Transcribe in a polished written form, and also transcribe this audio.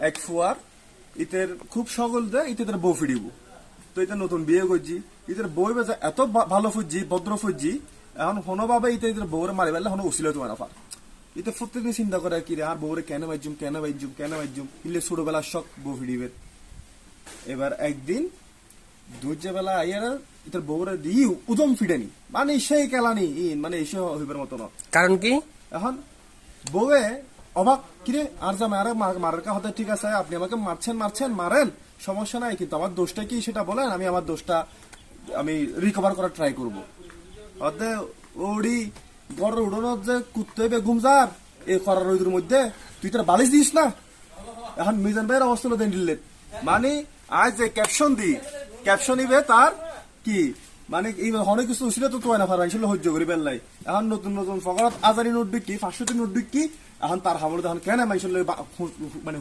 এক ফুয়ার ইতের খুব সকল দেয় ইতের বউ ফিরিব তো এটা নতুন বিয়ে করছি ইতের বই বেজা এত ভালো ফুজি ভদ্র ফুজি এখন হনোভাবে ইতের বউরে মারি বেলা হনো উচিল তোমার আফার ইতে প্রত্যেকদিন চিন্তা করে কি রে আর বউরে কেন বাইজুম ইলে ছোটবেলার শখ বউ ফিরিবে এবার একদিন দুর্যে বেলা আইয়ার ইতার বউরে দিয়ে উদম ফিডেনি মানে সেই কেলানি মানে এসে হইবার মতো না কারণ কি? এখন বউয়ে অবাক কিরে আর যা মারার হতে ঠিক আছে আপনি আমাকে মারেন সমস্যা নাই কিন্তু আমার দোষটা কি সেটা বলেন আমি আমার দোষটা আমি রিকভার করার ট্রাই করবো অর্ধে ওড়ি গড় উড়োনোর যে কুত্তে বেগুম যার এই করার রোদের মধ্যে তুই তোর বালিশ দিস না এখন মিজান ভাইয়ের অবস্থা দেন দিল্লে মানে আজ যে ক্যাপশন ইবে তার কি মানে এই অনেক কিছু ছিল তো তোমায় না পারবা আসলে সহ্য করি বেল্লাই এখন নতুন ফকরাত আজারি নোট বিকি 500 নোট বিকি এখন তার হামলে এখন কেন মানে